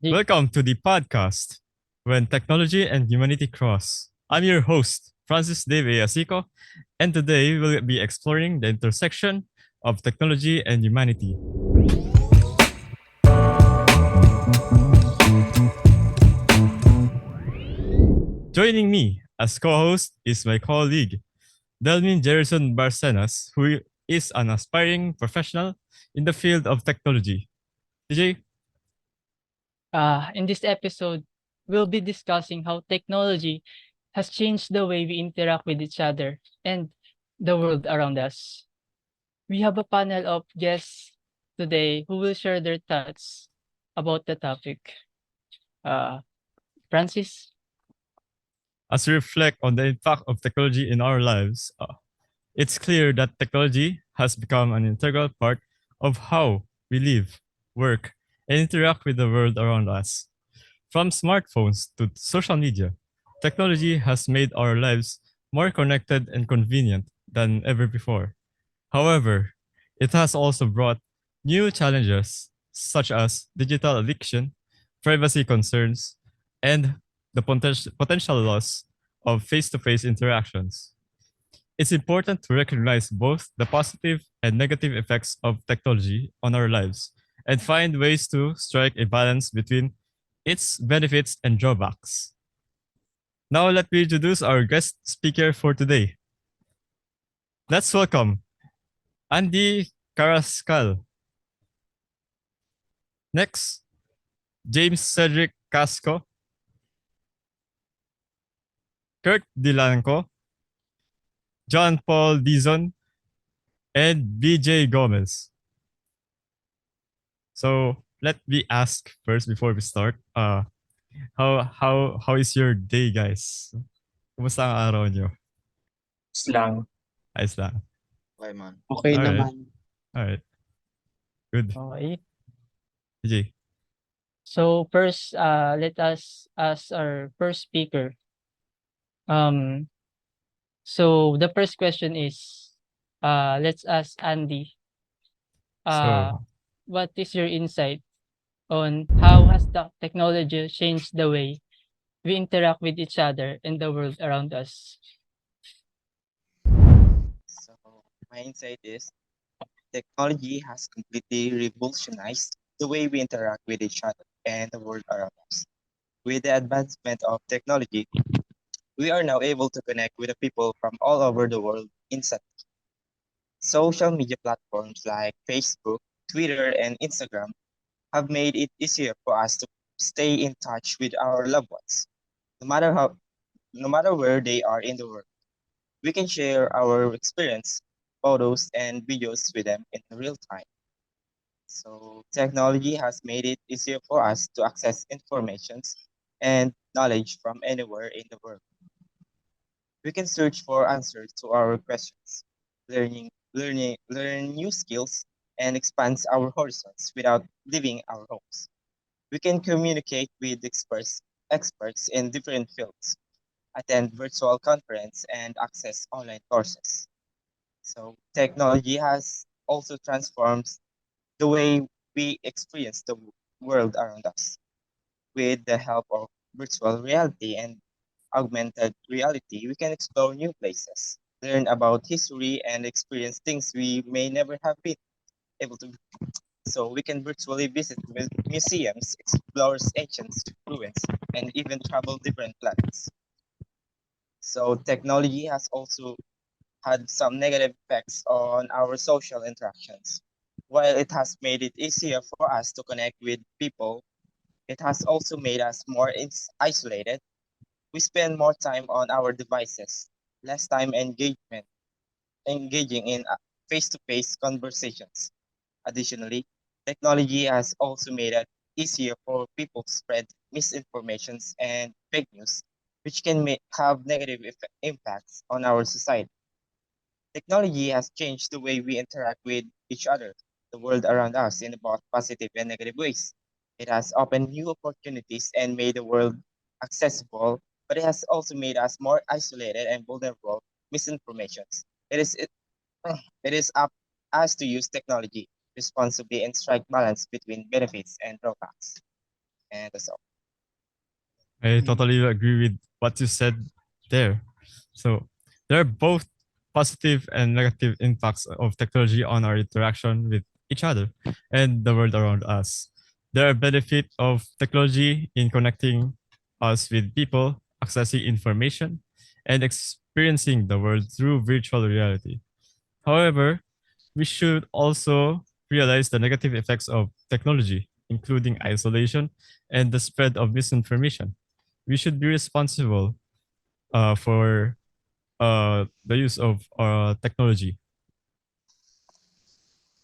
Welcome to the podcast when technology and humanity cross. I'm your host, Francis Dave Asico, and today we'll be exploring the intersection of technology and humanity. Joining me as co-host is my colleague, Delmin Jerison Barcenas, who is an aspiring professional in the field of technology. DJ, In this episode, we'll be discussing how technology has changed the way we interact with each other and the world around us. We have a panel of guests today who will share their thoughts about the topic. Uh, Francis? as we reflect on the impact of technology in our lives, it's clear that technology has become an integral part of how we live, work, and interact with the world around us. From smartphones to social media, technology has made our lives more connected and convenient than ever before. However, it has also brought new challenges such as digital addiction, privacy concerns, and the potential loss of face to face interactions. It's important to recognize both the positive and negative effects of technology on our lives and find ways to strike a balance between its benefits and drawbacks. Now, let me introduce our guest speaker for today. Let's welcome Andy Carrascal. Next, James Cedric Casco, Kurt Dilanco, John Paul Dizon, and BJ Gomez. So let me ask first before we start. How is your day, guys? Kumusta ang araw nyo? Lang. Ayos lang. Okay, man. Okay Alright. naman. Alright. Good. Okay. DJ. So first, let us ask our first speaker. So the first question is, let's ask Andy. Uh, So, what is your insight on how has the technology changed the way we interact with each other and the world around us? So my insight is technology has completely revolutionized the way we interact with each other and the world around us. With the advancement of technology, we are now able to connect with the people from all over the world instantly. Social media platforms like Facebook, Twitter, and Instagram have made it easier for us to stay in touch with our loved ones, no matter how, no matter where they are in the world. We can share our experience, photos, and videos with them in real time. So technology has made it easier for us to access information and knowledge from anywhere in the world. We can search for answers to our questions, learn new skills, and expand our horizons without leaving our homes. We can communicate with experts in different fields, attend virtual conference, and access online courses. So technology has also transformed the way we experience the world around us. With the help of virtual reality and augmented reality, we can explore new places, learn about history, and experience things we may never have been able to. So we can virtually visit museums, explore ancient ruins, and even travel different planets. So technology has also had some negative effects on our social interactions. While it has made it easier for us to connect with people, it has also made us more isolated. We spend more time on our devices, less time engaging in face-to-face conversations. Additionally, technology has also made it easier for people to spread misinformations and fake news, which can have negative impacts on our society. Technology has changed the way we interact with each other, the world around us, in both positive and negative ways. It has opened new opportunities and made the world accessible, but it has also made us more isolated and vulnerable to misinformation. It, it is up us to use technology responsibly and strike balance between benefits and drawbacks. And that's all. I totally agree with what you said there. So there are both positive and negative impacts of technology on our interaction with each other and the world around us. There are benefits of technology in connecting us with people, accessing information, and experiencing the world through virtual reality. However, we should also realize the negative effects of technology, including isolation and the spread of misinformation. We should be responsible for the use of technology.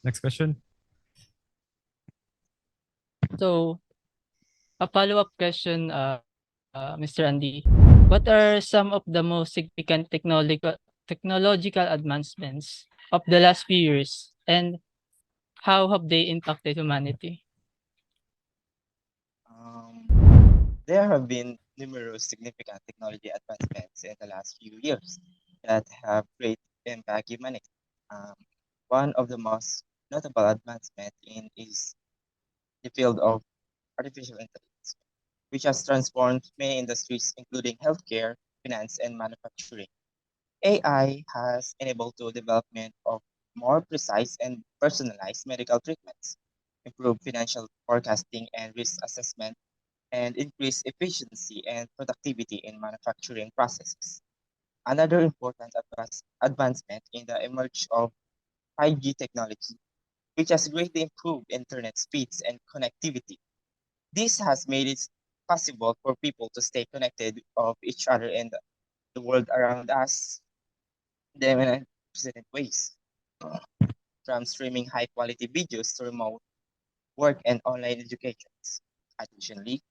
Next question. So, a follow-up question, Mr. Andy. What are some of the most significant technological advancements of the last few years, and how have they impacted humanity? There have been numerous significant technology advancements in the last few years that have great impact humanity. Um, One of the most notable advancements in is the field of artificial intelligence, which has transformed many industries, including healthcare, finance, and manufacturing. AI has enabled the development of more precise and personalized medical treatments, improved financial forecasting and risk assessment, and increase efficiency and productivity in manufacturing processes. Another important advancement in the emerge of 5G technology, which has greatly improved internet speeds and connectivity. This has made it possible for people to stay connected of each other and the world around us, them in unprecedented ways, from streaming high-quality videos to remote work and online education. Additionally,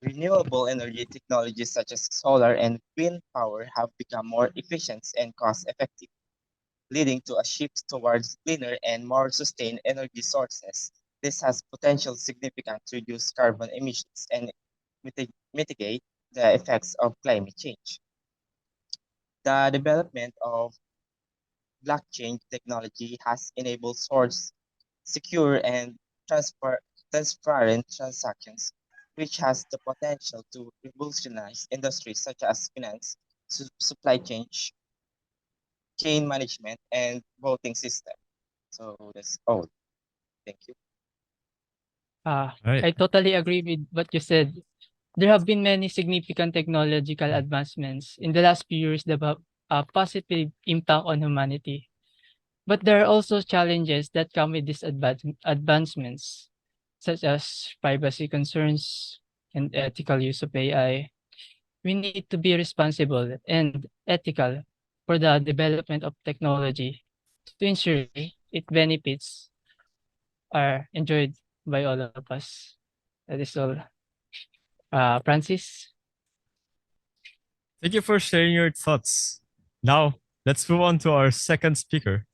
renewable energy technologies such as solar and wind power have become more efficient and cost-effective, leading to a shift towards cleaner and more sustained energy sources. This has potential significant to reduce carbon emissions and mitigate the effects of climate change. The development of blockchain technology has enabled source, secure, and transparent transactions, which has the potential to revolutionize industries such as finance, supply chain management, and voting system. So that's all. Thank you. All right. I totally agree with what you said. There have been many significant technological advancements in the last few years that have a positive impact on humanity. But there are also challenges that come with these advancements, such as privacy concerns and ethical use of AI. We need to be responsible and ethical for the development of technology to ensure it benefits are enjoyed by all of us. That is all. Francis? Thank you for sharing your thoughts. Now, let's move on to our second speaker.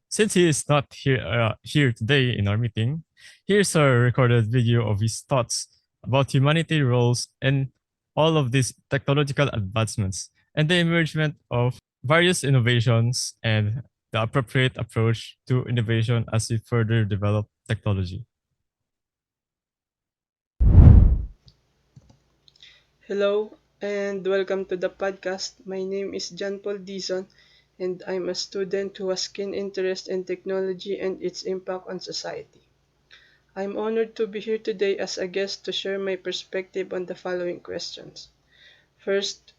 Since he is not here today in our meeting, here's a recorded video of his thoughts about humanity roles and all of these technological advancements and the emergence of various innovations and the appropriate approach to innovation as we further develop technology. Hello and welcome to the podcast. My name is John Paul Dizon and I'm a student who has keen interest in technology and its impact on society. I'm honored to be here today as a guest to share my perspective on the following questions. First,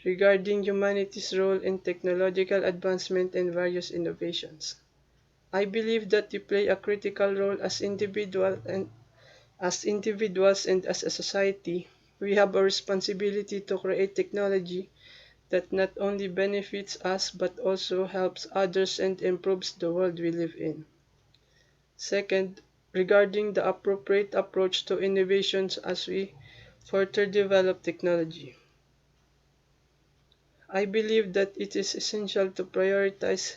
regarding humanity's role in technological advancement and various innovations. I believe that we play a critical role as individuals and as a society. We have a responsibility to create technology that not only benefits us but also helps others and improves the world we live in. Second, regarding the appropriate approach to innovations as we further develop technology. I believe that it is essential to prioritize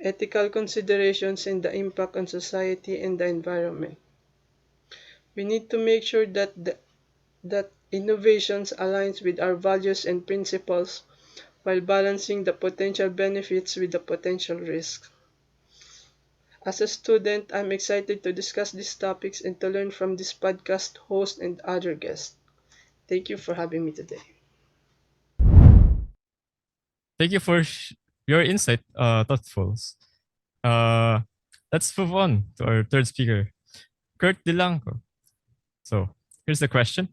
ethical considerations and the impact on society and the environment. We need to make sure that innovations aligns with our values and principles while balancing the potential benefits with the potential risks. As a student, I'm excited to discuss these topics and to learn from this podcast host and other guests. Thank you for having me today. Thank you for your insight, thoughtfuls. Uh, let's move on to our third speaker, Kurt Dilanco. So here's the question.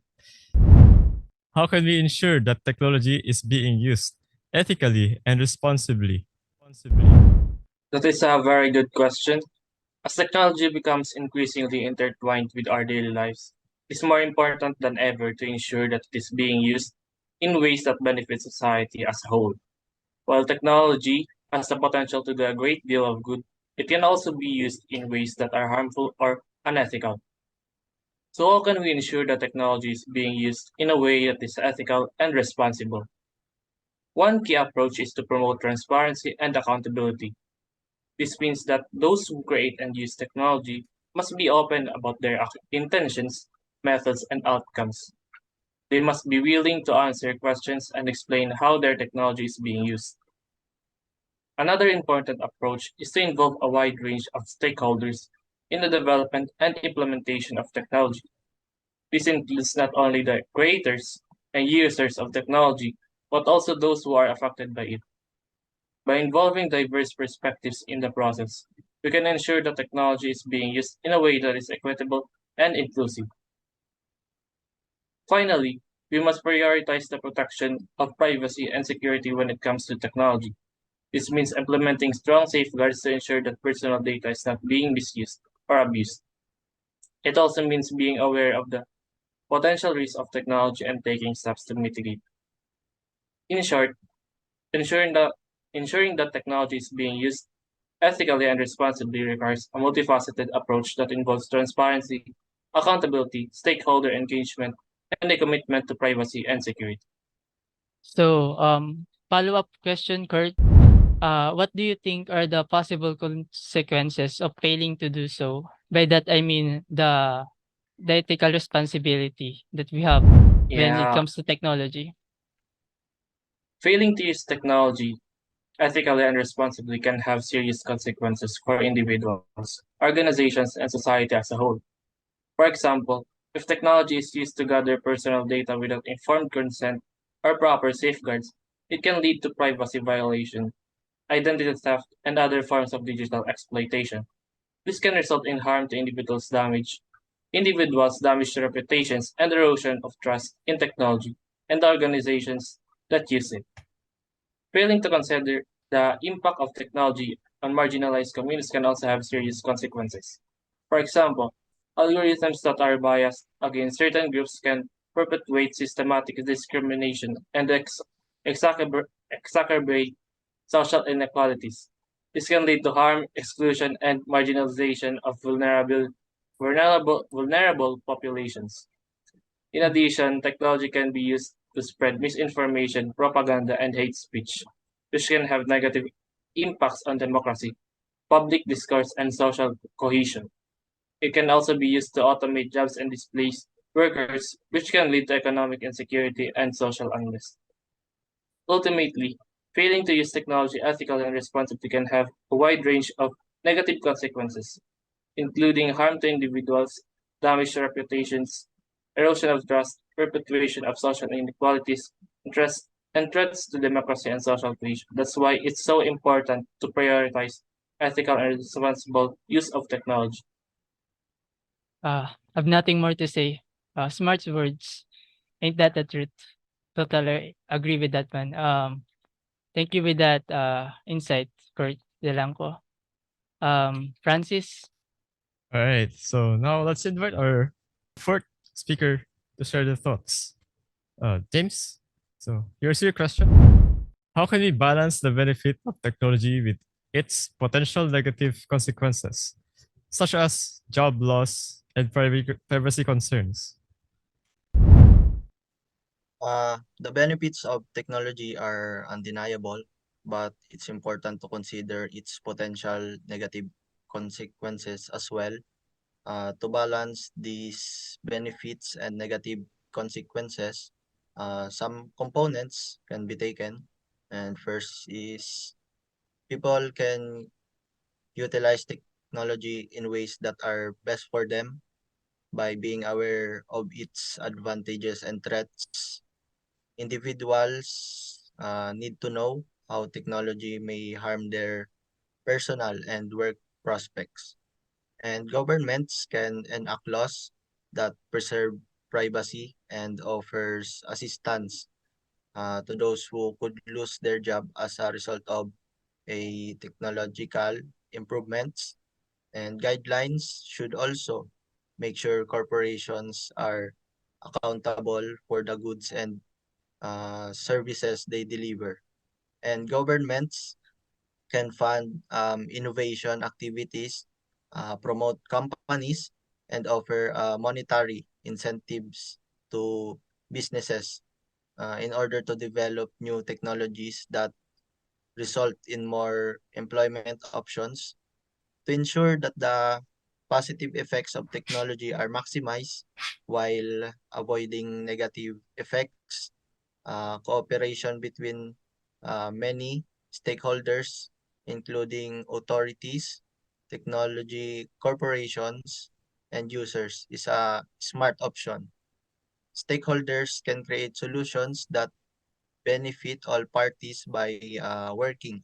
How can we ensure that technology is being used ethically and responsibly? That is a very good question. As technology becomes increasingly intertwined with our daily lives, it's more important than ever to ensure that it is being used in ways that benefit society as a whole. While technology has the potential to do a great deal of good, it can also be used in ways that are harmful or unethical. So, how can we ensure that technology is being used in a way that is ethical and responsible? One key approach is to promote transparency and accountability. This means that those who create and use technology must be open about their intentions, methods, and outcomes. They must be willing to answer questions and explain how their technology is being used. Another important approach is to involve a wide range of stakeholders in the development and implementation of technology. This includes not only the creators and users of technology, but also those who are affected by it. By involving diverse perspectives in the process, we can ensure that technology is being used in a way that is equitable and inclusive. Finally, we must prioritize the protection of privacy and security when it comes to technology. This means implementing strong safeguards to ensure that personal data is not being misused or abused. It also means being aware of the potential risks of technology and taking steps to mitigate. In short, ensuring that ensuring that technology is being used ethically and responsibly requires a multifaceted approach that involves transparency, accountability, stakeholder engagement, and a commitment to privacy and security. So, follow-up question, Kurt. What do you think are the possible consequences of failing to do so? By that I mean the ethical responsibility that we have when it Yeah, comes to technology. failing to use technology ethically and responsibly can have serious consequences for individuals, organizations, and society as a whole. For example, if technology is used to gather personal data without informed consent or proper safeguards, it can lead to privacy violation, identity theft, and other forms of digital exploitation. This can result in harm to individuals' damaged reputations, and erosion of trust in technology and the organizations that use it. Failing to consider the impact of technology on marginalized communities can also have serious consequences. For example, algorithms that are biased against certain groups can perpetuate systematic discrimination and exacerbate social inequalities. This can lead to harm, exclusion, and marginalization of vulnerable populations. In addition, technology can be used to spread misinformation, propaganda, and hate speech, which can have negative impacts on democracy, public discourse, and social cohesion. It can also be used to automate jobs and displace workers, which can lead to economic insecurity and social unrest. Ultimately, failing to use technology ethically and responsibly can have a wide range of negative consequences, including harm to individuals, damaged reputations, erosion of trust, perpetuation of social inequalities, and threats to democracy and social cohesion. That's why it's so important to prioritize ethical and responsible use of technology. I've nothing more to say. Smart words. Ain't that the truth? Totally agree with that one. Thank you with that insight, Kurt Delanco. Francis. All right. So now let's invite our fourth speaker to share their thoughts. James. So here's your question. How can we balance the benefit of technology with its potential negative consequences, such as job loss and privacy concerns? The benefits of technology are undeniable, but it's important to consider its potential negative consequences as well. To balance these benefits and negative consequences, some components can be taken. And first is people can utilize technology in ways that are best for them by being aware of its advantages and threats. Individuals need to know how technology may harm their personal and work prospects. And governments can enact laws that preserve privacy and offers assistance to those who could lose their job as a result of a technological improvements. And guidelines should also make sure corporations are accountable for the goods and services they deliver. And governments can fund innovation activities, promote companies, and offer monetary incentives to businesses in order to develop new technologies that result in more employment options to ensure that the positive effects of technology are maximized while avoiding negative effects. Cooperation between many stakeholders, including authorities, technology corporations, and users, is a smart option. Stakeholders can create solutions that benefit all parties by working.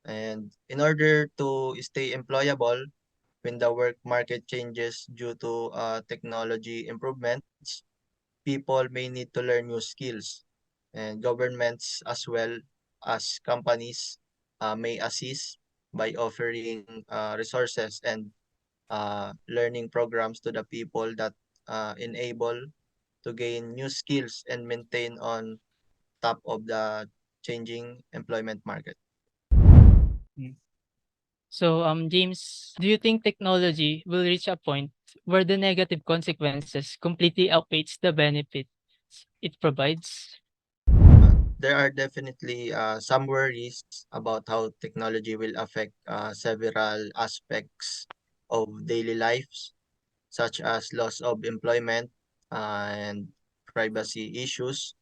And in order to stay employable, when the work market changes due to technology improvements, people may need to learn new skills, and governments as well as companies may assist by offering resources and learning programs to the people that enable to gain new skills and maintain on top of the changing employment market. So, James, do you think technology will reach a point where the negative consequences completely outweighs the benefits it provides? There are definitely some worries about how technology will affect several aspects of daily lives, such as loss of employment and privacy issues,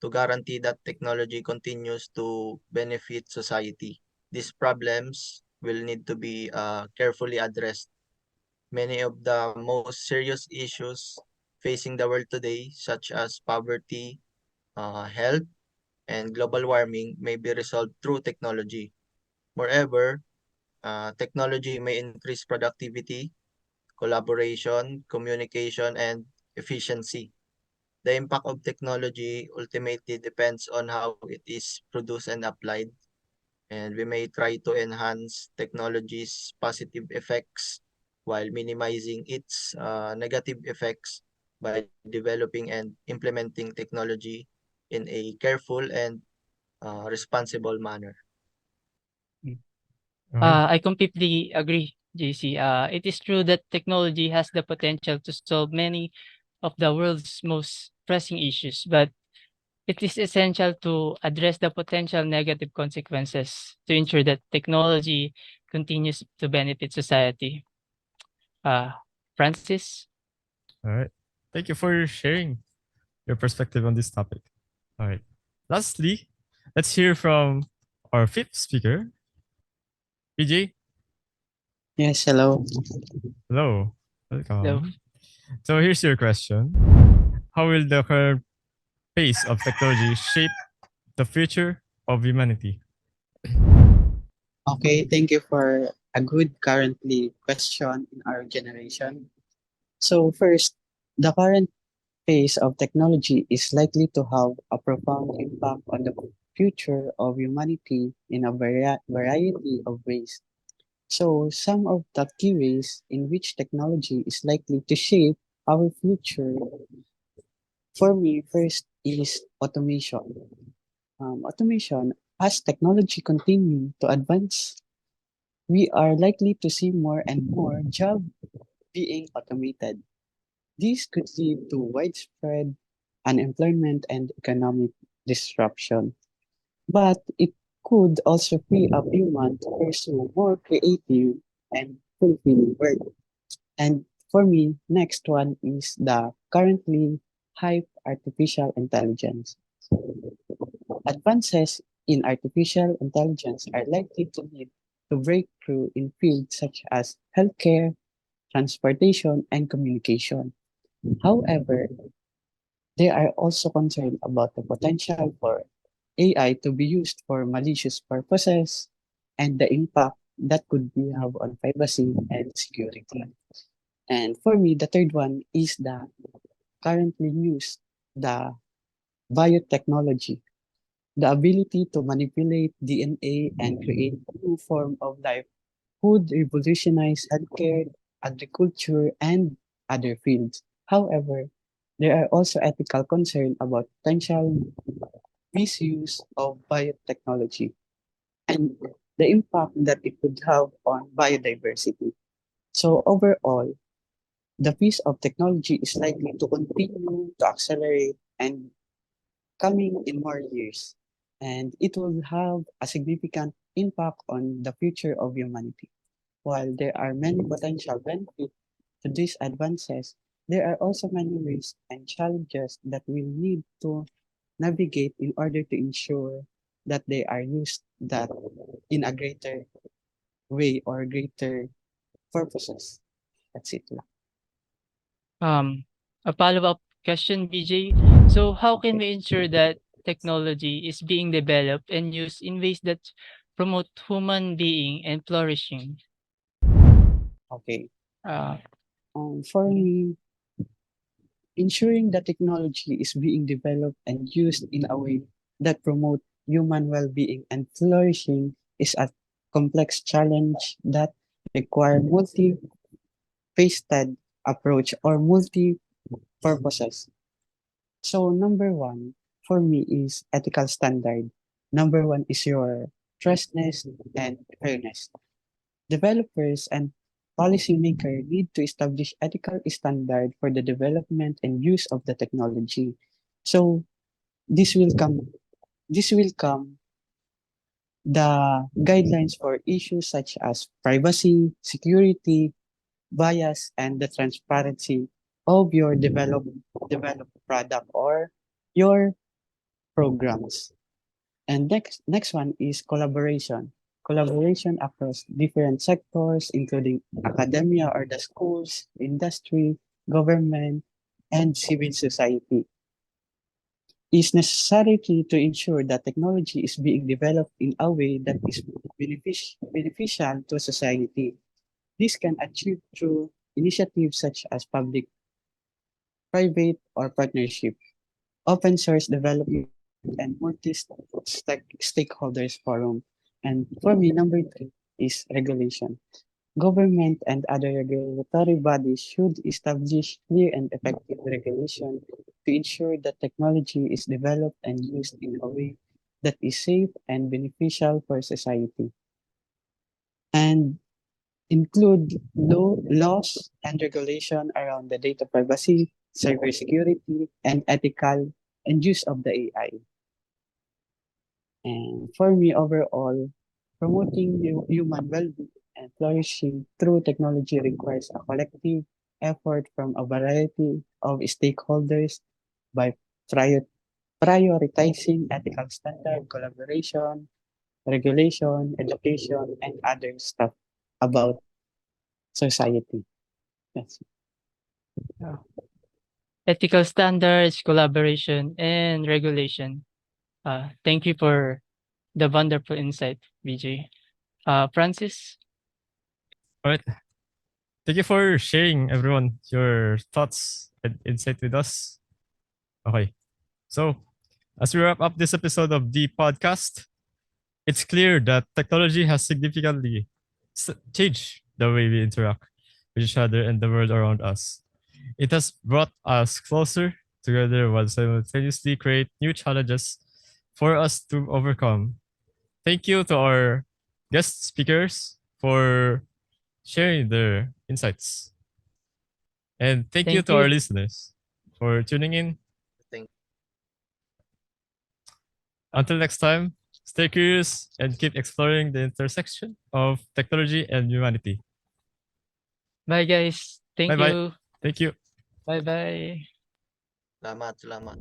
to guarantee that technology continues to benefit society. These problems will need to be carefully addressed. Many of the most serious issues facing the world today, such as poverty, health, and global warming, may be resolved through technology. Moreover, technology may increase productivity, collaboration, communication, and efficiency. The impact of technology ultimately depends on how it is produced and applied, and we may try to enhance technology's positive effects while minimizing its negative effects by developing and implementing technology in a careful and responsible manner. Okay. I completely agree, JC. It is true that technology has the potential to solve many of the world's most pressing issues, but it is essential to address the potential negative consequences to ensure that technology continues to benefit society. Uh, Francis? All right. Thank you for sharing your perspective on this topic. All right. Lastly, let's hear from our fifth speaker, PJ. Yes, hello. Hello. Hello. Welcome. So here's your question. How will the current pace of technology shape the future of humanity? Okay, thank you for a good currently question in our generation. So first, the current pace of technology is likely to have a profound impact on the future of humanity in a variety of ways. So some of the key ways in which technology is likely to shape our future, for me, first is automation. Automation, as technology continue to advance, we are likely to see more and more jobs being automated. This could lead to widespread unemployment and economic disruption, but it could also free up humans to pursue more creative and fulfilling work. And for me, next one is the currently hype artificial intelligence. Advances in artificial intelligence are likely to lead to break through in fields such as healthcare, transportation, and communication. However, they are also concerned about the potential for AI to be used for malicious purposes and the impact that could be have on privacy and security. And for me, the third one is the currently used, the biotechnology, the ability to manipulate DNA and create a new form of life would revolutionize healthcare, agriculture, and other fields. However, there are also ethical concerns about potential misuse of biotechnology and the impact that it could have on biodiversity. So overall, the piece of technology is likely to continue to accelerate and coming in more years, and it will have a significant impact on the future of humanity. While there are many potential benefits to these advances, there are also many risks and challenges that we need to navigate in order to ensure that they are used that in a greater way or greater purposes. That's it lang. A follow-up question, BJ. So how can we ensure that technology is being developed and used in ways that promote human being and flourishing? Okay. Uh, For me, ensuring that technology is being developed and used in a way that promote human well-being and flourishing is a complex challenge that require multi-faceted approach or multi-purposes. So number one for me is ethical standard. Number one is your trustness and fairness. Developers and policymakers need to establish ethical standard for the development and use of the technology. So this will come this will come the guidelines for issues such as privacy, security, bias, and the transparency of your developed product or your programs. And next one is collaboration. Collaboration across different sectors, including academia or the schools, industry, government, and civil society, is necessary to ensure that technology is being developed in a way that is beneficial to society. This can achieve through initiatives such as public, private, or partnership, open source development, and stakeholders forum. And for me, number three is regulation. Government and other regulatory bodies should establish clear and effective regulation to ensure that technology is developed and used in a way that is safe and beneficial for society. And include laws and regulation around the data privacy, cybersecurity, and ethical and use of the AI. And for me, overall, promoting human well-being and flourishing through technology requires a collective effort from a variety of stakeholders by prior- prioritizing ethical standard, collaboration, regulation, education, and other stuff about society. That's it. Ethical standards, collaboration, and regulation. Thank you for the wonderful insight, BJ. Francis? All right. Thank you for sharing, everyone, your thoughts and insight with us. Okay. So, as we wrap up this episode of the podcast, it's clear that technology has significantly changed the way we interact with each other and the world around us. It has brought us closer together while simultaneously create new challenges for us to overcome. Thank you to our guest speakers for sharing their insights. And thank you Thank to our you. listeners for tuning in. Thank Until next time, stay curious and keep exploring the intersection of technology and humanity. Bye, guys. Thank Bye bye. you. Thank you. Bye-bye. Salamat, salamat.